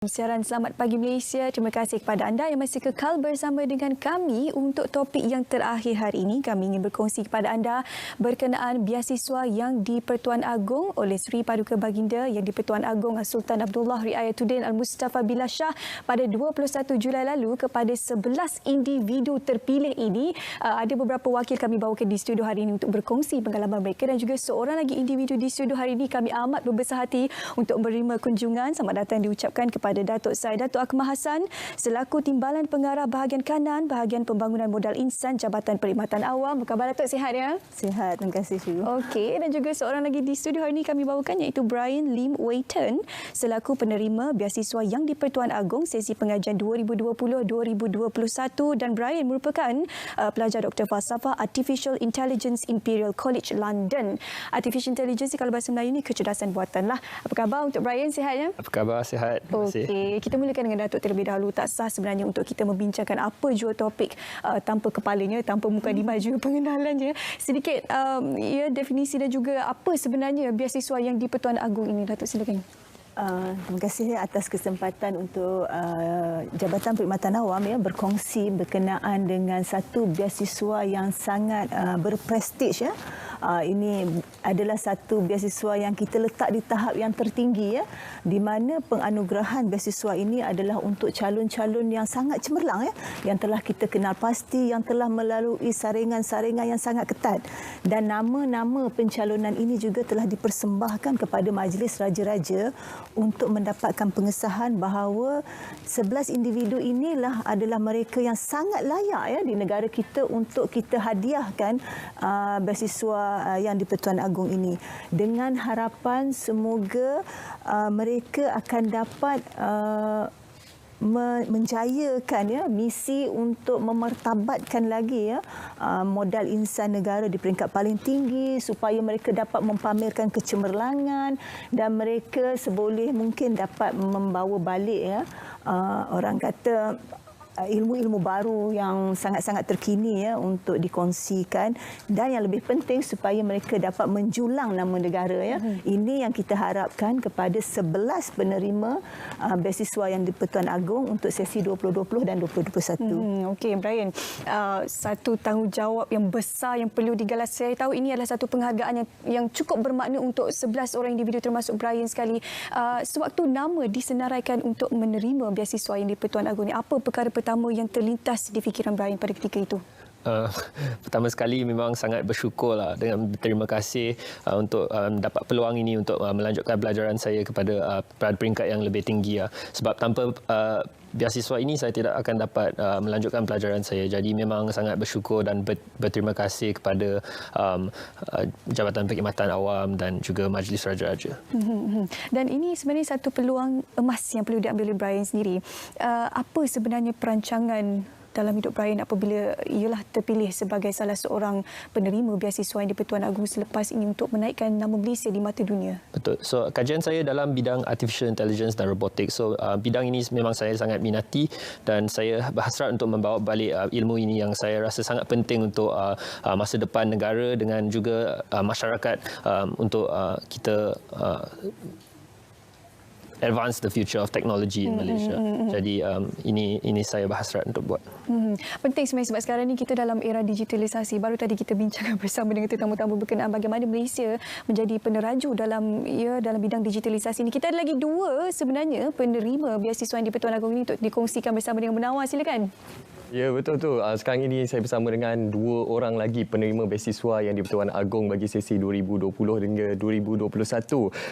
Siaran Selamat Pagi Malaysia. Terima kasih kepada anda yang masih kekal bersama dengan kami untuk topik yang terakhir hari ini. Kami ingin berkongsi kepada anda berkenaan beasiswa yang di-Pertuan Agong oleh Seri Paduka Baginda yang di-Pertuan Agong Sultan Abdullah Riayatuddin Al-Mustafa Billah Shah pada 21 Julai lalu kepada 11 individu terpilih ini. Ada beberapa wakil kami bawakan di studio hari ini untuk berkongsi pengalaman mereka dan juga seorang lagi individu di studio hari ini. Kami amat berbesar hati untuk menerima kunjungan. Selamat datang diucapkan kepada Datuk Datuk Akmal Hassan selaku Timbalan Pengarah Bahagian Kanan Bahagian Pembangunan Modal Insan Jabatan Perkhidmatan Awam. Apa khabar Datuk, sihat ya? Sihat, terima kasih Syu. Okey, dan juga seorang lagi di studio hari ini kami bawakan iaitu Brian Lim Waiton selaku penerima beasiswa yang di-Pertuan Agong sesi pengajian 2020-2021 dan Brian merupakan pelajar Doktor Falsafah Artificial Intelligence Imperial College London. Artificial Intelligence kalau bahasa Melayu ni kecerdasan buatan lah. Apa khabar untuk Brian, sihat ya? Apa khabar, sihat? Terima kasih. Okey, kita mulakan dengan Datuk terlebih dahulu. Tak sah sebenarnya untuk kita membincangkan apa jua topik tanpa kepalanya, tanpa mukadimah juga pengenalannya. Sedikit definisi dan juga apa sebenarnya beasiswa yang di-Pertuan Agong ini, Datuk, silakan. Terima kasih atas kesempatan untuk Jabatan Perkhidmatan Awam berkongsi berkenaan dengan satu beasiswa yang sangat berprestij ya. Ini adalah satu beasiswa yang kita letak di tahap yang tertinggi ya, di mana penganugerahan beasiswa ini adalah untuk calon-calon yang sangat cemerlang ya, yang telah kita kenal pasti, yang telah melalui saringan-saringan yang sangat ketat, dan nama-nama pencalonan ini juga telah dipersembahkan kepada Majlis Raja-Raja untuk mendapatkan pengesahan bahawa 11 individu inilah adalah mereka yang sangat layak ya di negara kita untuk kita hadiahkan beasiswa yang di-Pertuan Agong ini, dengan harapan semoga mereka akan dapat menjayakan ya misi untuk memartabatkan lagi ya modal insan negara di peringkat paling tinggi, supaya mereka dapat mempamerkan kecemerlangan dan mereka seboleh mungkin dapat membawa balik ya orang kata ilmu-ilmu baru yang sangat-sangat terkini ya untuk dikongsikan, dan yang lebih penting supaya mereka dapat menjulang nama negara ya. Ini yang kita harapkan kepada 11 penerima beasiswa yang di-Pertuan Agong untuk sesi 2020 dan 2021. Okey Brian, satu tanggungjawab yang besar yang perlu digalas. Saya tahu ini adalah satu penghargaan yang cukup bermakna untuk 11 orang individu termasuk Brian sekali. Sewaktu nama disenaraikan untuk menerima beasiswa yang di-Pertuan Agong ini, apa perkara pertama yang terlintas di fikiran Brian pada ketika itu? Pertama sekali memang sangat bersyukurlah dengan berterima kasih untuk dapat peluang ini untuk melanjutkan pelajaran saya kepada peringkat yang lebih tinggi. Sebab tanpa beasiswa ini saya tidak akan dapat melanjutkan pelajaran saya. Jadi memang sangat bersyukur dan berterima kasih kepada Jabatan Perkhidmatan Awam dan juga Majlis Raja-Raja. Dan ini sebenarnya satu peluang emas yang perlu diambil oleh Brian sendiri. Apa sebenarnya perancangan dalam hidup Brian apabila ialah terpilih sebagai salah seorang penerima beasiswa yang di-Pertuan Agong selepas ini untuk menaikkan nama Malaysia di mata dunia? Betul. So kajian saya dalam bidang Artificial Intelligence dan Robotics. So bidang ini memang saya sangat minati dan saya berhasrat untuk membawa balik ilmu ini yang saya rasa sangat penting untuk masa depan negara dengan juga masyarakat untuk kita advance the future of technology in Malaysia. Jadi ini saya berhasrat untuk buat. Penting sebenarnya sebab sekarang ni kita dalam era digitalisasi. Baru tadi kita bincang bersama dengan tetamu-tetamu berkenaan bagaimana Malaysia menjadi peneraju dalam bidang digitalisasi ini. Kita ada lagi dua sebenarnya penerima beasiswa yang di-Pertuan Agong ini untuk dikongsikan bersama dengan Munawar. Silakan. Ya, betul tu. Sekarang ini saya bersama dengan dua orang lagi penerima beasiswa yang di-Pertuan Agong bagi sesi 2020 hingga 2021.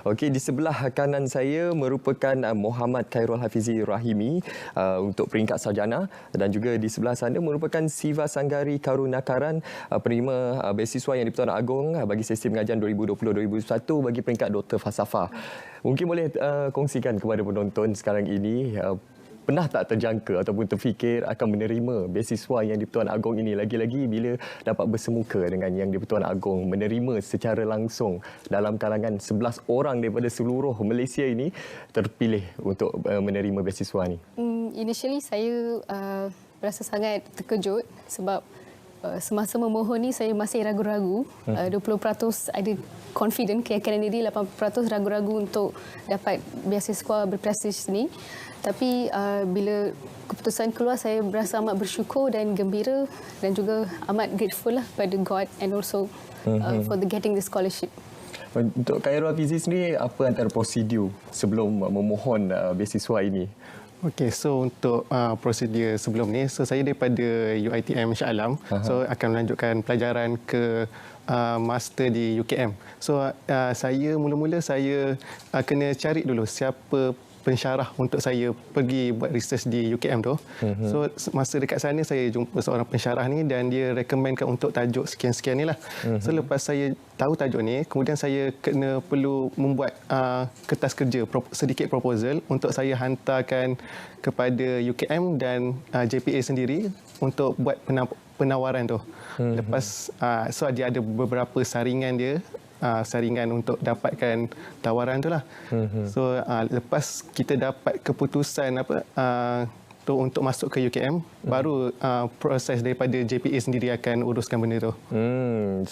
Okey, di sebelah kanan saya merupakan Muhammad Khairul Hafizi Rahimi untuk peringkat sarjana, dan juga di sebelah sana merupakan Siva Sanggari Karunakaran penerima beasiswa yang di-Pertuan Agong bagi sesi pengajian 2020-2021 bagi peringkat Doktor Falsafah. Mungkin boleh kongsikan kepada penonton sekarang ini, pernah tak terjangka ataupun terfikir akan menerima beasiswa yang di-Pertuan Agong ini, lagi-lagi bila dapat bersemuka dengan yang di-Pertuan Agong, menerima secara langsung dalam kalangan 11 orang daripada seluruh Malaysia ini terpilih untuk menerima beasiswa ini? Initially saya rasa sangat terkejut sebab semasa memohon ni saya masih ragu-ragu. 20% ada confident, keyakinan diri, 80% ragu-ragu untuk dapat beasiswa berprestij ni. Tapi bila keputusan keluar, saya berasa amat bersyukur dan gembira dan juga amat grateful lah pada God and also for getting the scholarship. Untuk Khairul Hafizi sendiri, apa antara prosedur sebelum memohon beasiswa ini? Okey, so untuk prosedur sebelum ni, so saya daripada UiTM Shah Alam, so akan melanjutkan pelajaran ke master di UKM. So saya mula-mula saya kena cari dulu siapa pensyarah untuk saya pergi buat research di UKM tu. So masa dekat sana saya jumpa seorang pensyarah ni dan dia recommendkan untuk tajuk sekian-sekian ni lah. So lepas saya tahu tajuk ni, kemudian saya perlu membuat kertas kerja, sedikit proposal untuk saya hantarkan kepada UKM dan JPA sendiri untuk buat penawaran tu. Lepas so dia ada beberapa saringan dia, saringan untuk dapatkan tawaran tu lah. So lepas kita dapat keputusan tu untuk masuk ke UKM, baru proses daripada JPA sendiri akan uruskan benda tu. 11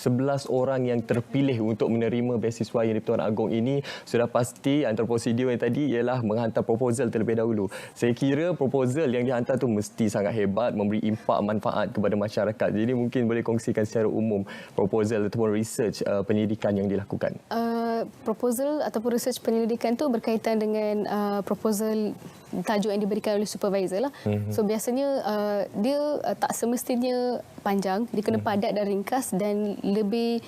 orang yang terpilih untuk menerima beasiswa yang di-Pertuan Agong ini, sudah pasti antara prosedur yang tadi ialah menghantar proposal terlebih dahulu. Saya kira proposal yang dihantar tu mesti sangat hebat, memberi impak manfaat kepada masyarakat. Jadi mungkin boleh kongsikan secara umum proposal ataupun research penyelidikan yang dilakukan. Proposal ataupun research penyelidikan tu berkaitan dengan proposal tajuk yang diberikan oleh supervisor lah. So biasanya dia tak semestinya panjang, dia kena padat dan ringkas dan lebih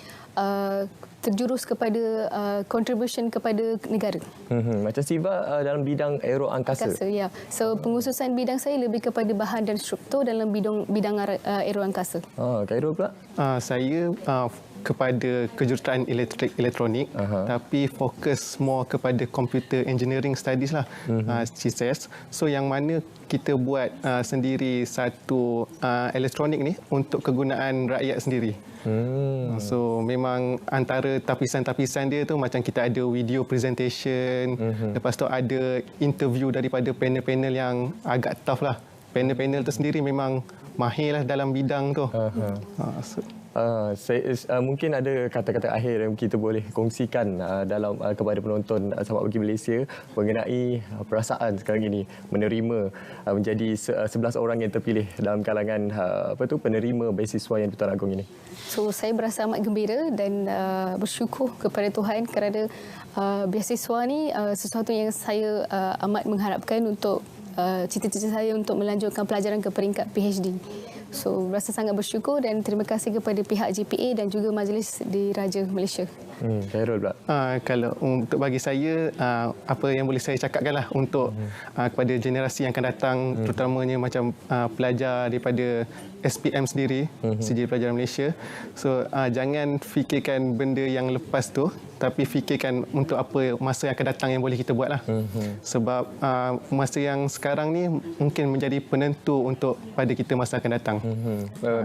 terjurus kepada contribution kepada negara. Macam Siva dalam bidang aeroangkasa. Ya. So pengususan bidang saya lebih kepada bahan dan struktur dalam bidang aeroangkasa. Khairul pula? Saya kepada kejuruteraan elektronik, tapi fokus more kepada computer engineering studies lah, CSS. So yang mana kita buat sendiri satu elektronik ni untuk kegunaan rakyat sendiri. So memang antara tapisan-tapisan dia tu macam kita ada video presentation, lepas tu ada interview daripada panel-panel yang agak tough lah. Panel-panel tu sendiri memang mahir lah dalam bidang tu. Mungkin ada kata-kata akhir yang kita boleh kongsikan dalam kepada penonton Sahabat Bagi Malaysia mengenai perasaan sekarang ini menerima menjadi 11 orang yang terpilih dalam kalangan penerima beasiswa yang di-Pertuan Agong ini. So saya berasa amat gembira dan bersyukur kepada Tuhan kerana beasiswa ni sesuatu yang saya amat mengharapkan untuk cita-cita saya untuk melanjutkan pelajaran ke peringkat PhD. So, rasa sangat bersyukur dan terima kasih kepada pihak JPA dan juga Majlis Diraja Malaysia. Khairul pula? Kalau untuk bagi saya, apa yang boleh saya cakapkanlah untuk kepada generasi yang akan datang, terutamanya macam pelajar daripada SPM sendiri, Sijil Pelajaran Malaysia. So, jangan fikirkan benda yang lepas tu, tapi fikirkan untuk apa masa yang akan datang yang boleh kita buatlah. Sebab masa yang sekarang ni mungkin menjadi penentu untuk pada kita masa akan datang.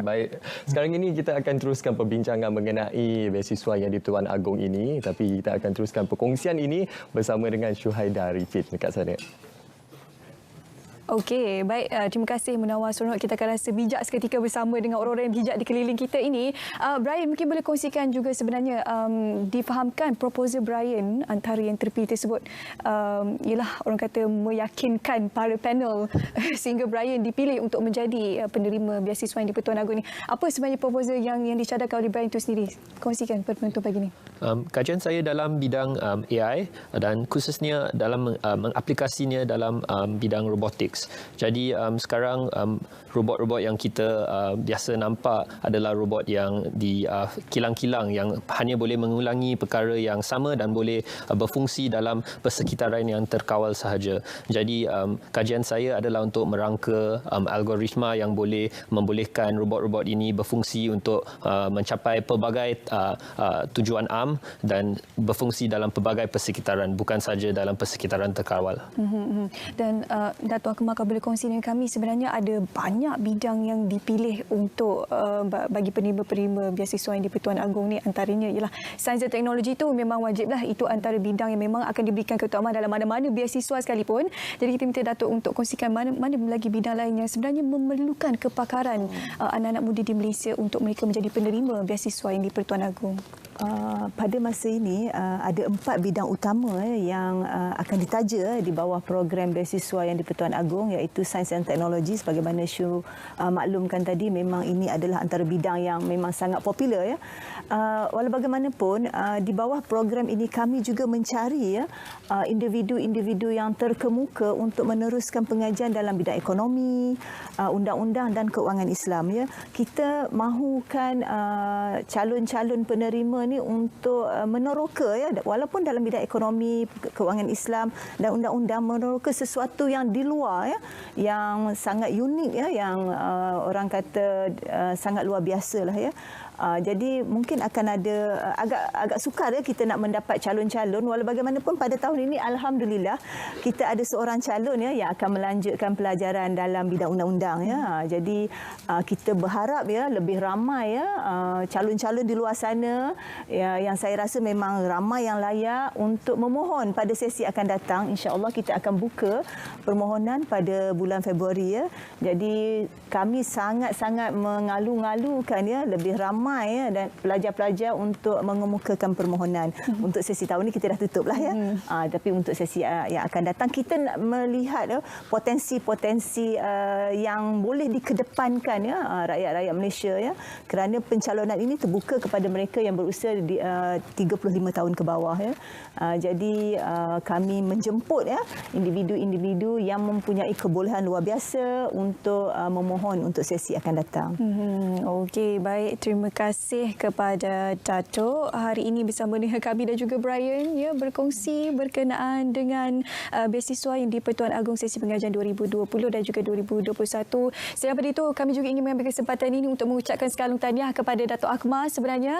Baik. Sekarang ini kita akan teruskan perbincangan mengenai beasiswa yang di-Pertuan Agong ini, tapi kita akan teruskan perkongsian ini bersama dengan Syuhaida Rifit dekat sana. Okey, baik. Terima kasih Munawar Seronok. Kita akan rasa bijak seketika bersama dengan orang-orang yang bijak di keliling kita ini. Brian, mungkin boleh kongsikan juga sebenarnya difahamkan proposal Brian antara yang terpilih tersebut ialah orang kata meyakinkan para panel sehingga Brian dipilih untuk menjadi penerima beasiswa yang di-Pertuan Agong ini. Apa sebenarnya proposal yang dicadangkan oleh Brian itu sendiri? Kongsikan kepada penonton pagi ini. Kajian saya dalam bidang AI dan khususnya dalam mengaplikasinya dalam bidang robotics. Jadi sekarang robot-robot yang kita biasa nampak adalah robot yang di kilang-kilang yang hanya boleh mengulangi perkara yang sama dan boleh berfungsi dalam persekitaran yang terkawal sahaja. Jadi kajian saya adalah untuk merangka algoritma yang boleh membolehkan robot-robot ini berfungsi untuk mencapai pelbagai tujuan am dan berfungsi dalam pelbagai persekitaran, bukan saja dalam persekitaran terkawal. Dan Dato' Akmal kau boleh kongsi dengan kami, sebenarnya ada banyak bidang yang dipilih untuk bagi penerima-penerima beasiswa yang di Pertuan Agong ni. Antaranya ialah sains dan teknologi, itu memang wajiblah. Itu antara bidang yang memang akan diberikan keutamaan dalam mana-mana beasiswa sekalipun. Jadi kita minta Datuk untuk kongsikan mana lagi bidang lain yang sebenarnya memerlukan kepakaran anak-anak muda di Malaysia untuk mereka menjadi penerima beasiswa yang di Pertuan Agong. Pada masa ini ada 4 bidang utama yang akan ditaja di bawah program beasiswa yang di Pertuan Agong, iaitu sains dan teknologi. Sebagaimana Syu maklumkan tadi, memang ini adalah antara bidang yang memang sangat popular ya. Walau bagaimanapun, di bawah program ini kami juga mencari individu-individu yang terkemuka untuk meneruskan pengajian dalam bidang ekonomi, undang-undang dan keuangan Islam ya. Kita mahukan calon-calon penerima ni untuk meneroka ya, walaupun dalam bidang ekonomi, keuangan Islam dan undang-undang, meneroka sesuatu yang di luar ya, yang sangat unik ya, yang orang kata sangat luar biasa lah ya. Jadi mungkin akan ada agak sukar ya kita nak mendapat calon-calon. Walau bagaimanapun pada tahun ini alhamdulillah kita ada seorang calon ya yang akan melanjutkan pelajaran dalam bidang undang-undang ya. Jadi kita berharap ya lebih ramai ya calon-calon di luar sana ya, yang saya rasa memang ramai yang layak untuk memohon pada sesi akan datang. Insya-Allah kita akan buka permohonan pada bulan Februari ya. Jadi kami sangat-sangat mengalu-ngalukan ya lebih ramai ya dan pelajar-pelajar untuk mengemukakan permohonan. Untuk sesi tahun ini kita dah tutup lah ya. Tapi untuk sesi yang akan datang kita nak melihat potensi-potensi yang boleh dikedepankan ya rakyat-rakyat Malaysia ya. Kerana pencalonan ini terbuka kepada mereka yang berusia di 35 tahun ke bawah ya. Jadi kami menjemput ya individu-individu yang mempunyai kebolehan luar biasa untuk memohon untuk sesi akan datang. Okey, baik, terima kasih kepada Datuk hari ini bersama dengan kami dan juga Brian ya, berkongsi berkenaan dengan beasiswa yang di Pertuan Agong sesi pengajian 2020 dan juga 2021. Selain daripada itu, kami juga ingin mengambil kesempatan ini untuk mengucapkan sekalung tahniah kepada Datuk Akmal sebenarnya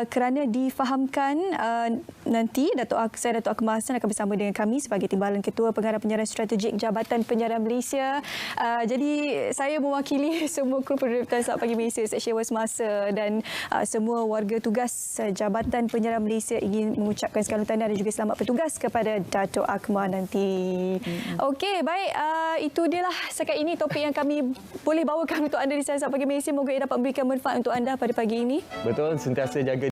kerana difahamkan nanti Datuk Akmal Hassan akan bersama dengan kami sebagai Timbalan Ketua Pengarah Penyiaran Strategik Jabatan Penyiaran Malaysia. Jadi saya mewakili semua kru Penerbit Saat Pagi Malaysia Seksyen Semasa dan semua warga tugas Jabatan Penyiaran Malaysia ingin mengucapkan sekalung tahniah dan juga selamat bertugas kepada Datuk Akmal nanti. Okey, baik, itu dia lah setakat ini topik yang kami boleh bawakan untuk anda di Saat Pagi Malaysia. Moga ia dapat memberikan manfaat untuk anda pada pagi ini. Betul, sentiasa jaga